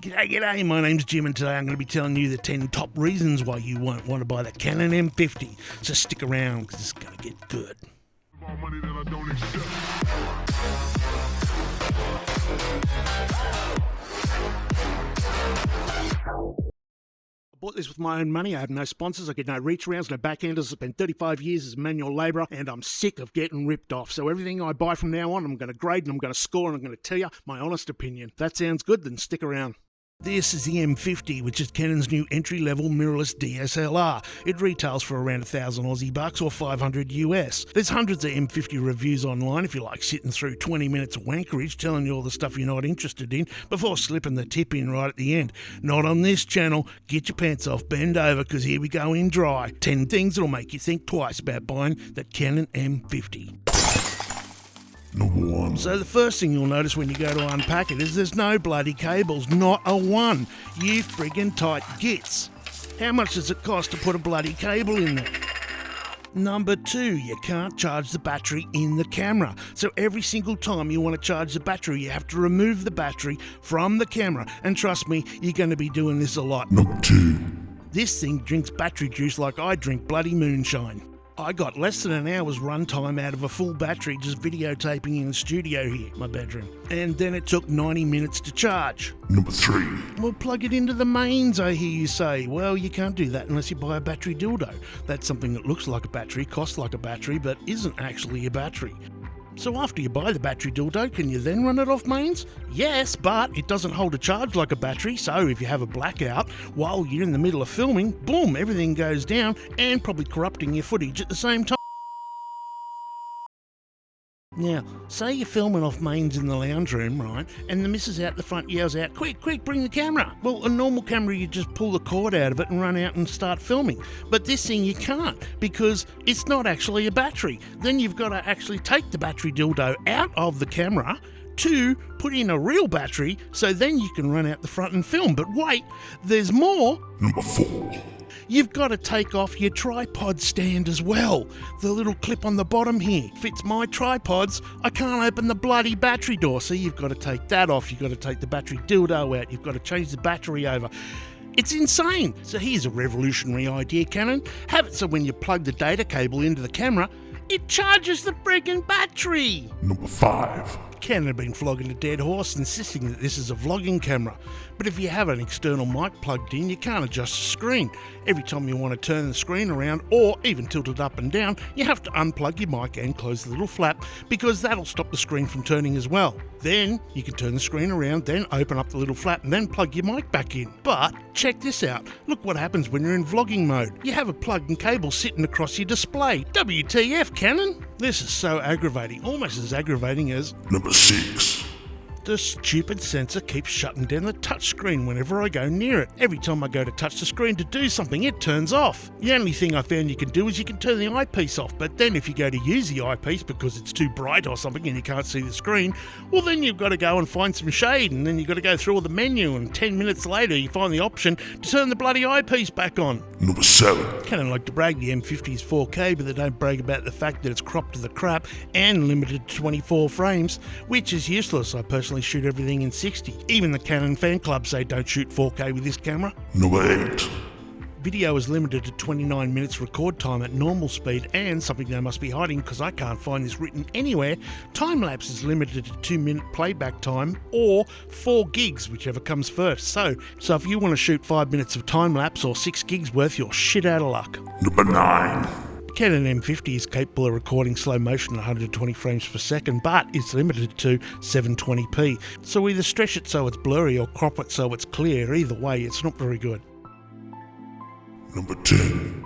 G'day, my name's Jim and today I'm going to be telling you the 10 top reasons why you won't want to buy the Canon M50. So stick around because it's going to get good. I bought this with my own money. I have no sponsors. I get no reach rounds, no backhanders. I spent 35 years as a manual labourer and I'm sick of getting ripped off. So everything I buy from now on, I'm going to grade and I'm going to score and I'm going to tell you my honest opinion. If that sounds good, then stick around. This is the M50, which is Canon's new entry-level mirrorless DSLR. It retails for around 1,000 Aussie bucks or 500 US. There's hundreds of M50 reviews online if you like sitting through 20 minutes of wankerage telling you all the stuff you're not interested in before slipping the tip in right at the end. Not on this channel. Get your pants off, bend over, because here we go in dry. 10 things that'll make you think twice about buying the Canon M50. Number 1. So the first thing you'll notice when you go to unpack it is there's no bloody cables, not a one. You friggin' tight gits. How much does it cost to put a bloody cable in there? Number 2, you can't charge the battery in the camera. So every single time you want to charge the battery, you have to remove the battery from the camera. And trust me, you're going to be doing this a lot. Number 2. This thing drinks battery juice like I drink bloody moonshine. I got less than an hour's runtime out of a full battery just videotaping in the studio here, my bedroom. And then it took 90 minutes to charge. Number 3. Well, plug it into the mains, I hear you say. Well, you can't do that unless you buy a battery dildo. That's something that looks like a battery, costs like a battery, but isn't actually a battery. So after you buy the battery dildo, can you then run it off mains? Yes, but it doesn't hold a charge like a battery, so if you have a blackout while you're in the middle of filming, boom, everything goes down and probably corrupting your footage at the same time. Now, say you're filming off mains in the lounge room, right, and the missus out the front yells out, quick, bring the camera. Well, a normal camera, you just pull the cord out of it and run out and start filming. But this thing you can't, because it's not actually a battery. Then you've got to actually take the battery dildo out of the camera to put in a real battery, so then you can run out the front and film. But wait, there's more. Number 4. You've got to take off your tripod stand as well. The little clip on the bottom here fits my tripods. I can't open the bloody battery door, so you've got to take that off. You've got to take the battery dildo out. You've got to change the battery over. It's insane. So here's a revolutionary idea, Canon. Have it so when you plug the data cable into the camera, it charges the friggin' battery. Number 5. Canon have been flogging a dead horse, insisting that this is a vlogging camera. But if you have an external mic plugged in, you can't adjust the screen. Every time you want to turn the screen around, or even tilt it up and down, you have to unplug your mic and close the little flap, because that'll stop the screen from turning as well. Then you can turn the screen around, then open up the little flap and then plug your mic back in. But check this out. Look what happens when you're in vlogging mode. You have a plug and cable sitting across your display. WTF, Canon? This is so aggravating, almost as aggravating as Number 6. the stupid sensor keeps shutting down the touchscreen whenever I go near it. Every time I go to touch the screen to do something, it turns off. The only thing I found you can do is you can turn the eyepiece off, but then if you go to use the eyepiece because it's too bright or something and you can't see the screen, well then you've got to go and find some shade, and then you've got to go through all the menu, and 10 minutes later you find the option to turn the bloody eyepiece back on. Number 7. Canon like to brag the M50 is 4K, but they don't brag about the fact that it's cropped to the crap and limited to 24 frames, which is useless. I personally shoot everything in 60. Even the Canon fan club say don't shoot 4K with this camera. Number 8. Video is limited to 29 minutes record time at normal speed, and something they must be hiding because I can't find this written anywhere, time-lapse is limited to 2-minute playback time or 4 gigs, whichever comes first. So if you want to shoot 5 minutes of time-lapse or 6 gigs worth, you're shit out of luck. Number 9. Canon M50 is capable of recording slow motion at 120 frames per second, but it's limited to 720p. So either stretch it so it's blurry or crop it so it's clear. Either way, it's not very good. Number 10.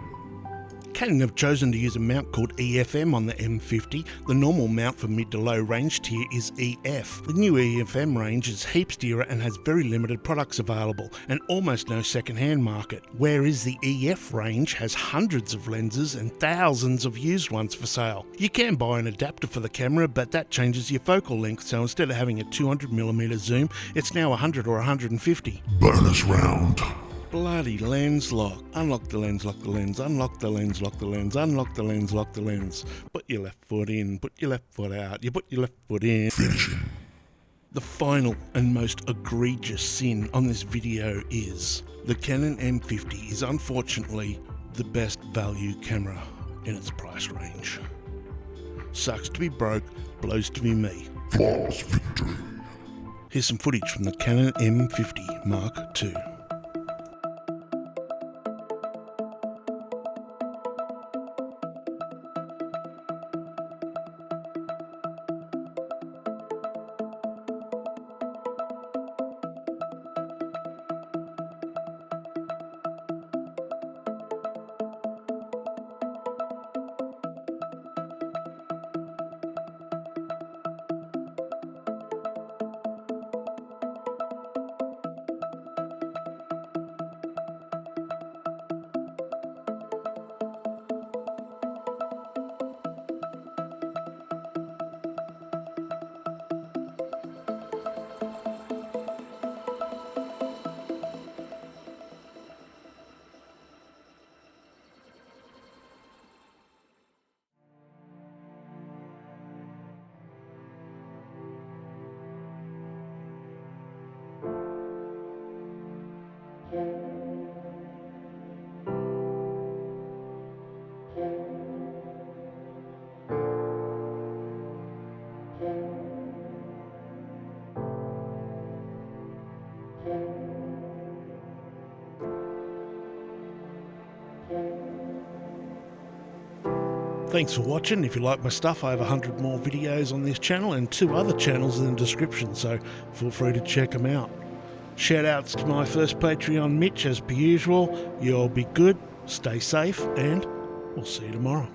Canon have chosen to use a mount called EFM on the M50. The normal mount for mid to low range tier is EF. The new EFM range is heaps dearer and has very limited products available and almost no second-hand market, whereas the EF range has hundreds of lenses and thousands of used ones for sale. You can buy an adapter for the camera, but that changes your focal length, so instead of having a 200mm zoom, it's now 100 or 150. Bonus round. Bloody lens lock. Unlock the lens, lock the lens, unlock the lens, lock the lens, unlock the lens, lock the lens. Put your left foot in, put your left foot out, you put your left foot in. Finishing. The final and most egregious sin on this video is the Canon M50 is unfortunately the best value camera in its price range. Sucks to be broke, blows to be me. Flawless victory. Here's some footage from the Canon M50 Mark II. Thanks for watching. If you like my stuff, I have 100 more videos on this channel and 2 other channels in the description, so feel free to check them out. Shout outs to my first Patreon, Mitch, as per usual. You all be good, stay safe, and we'll see you tomorrow.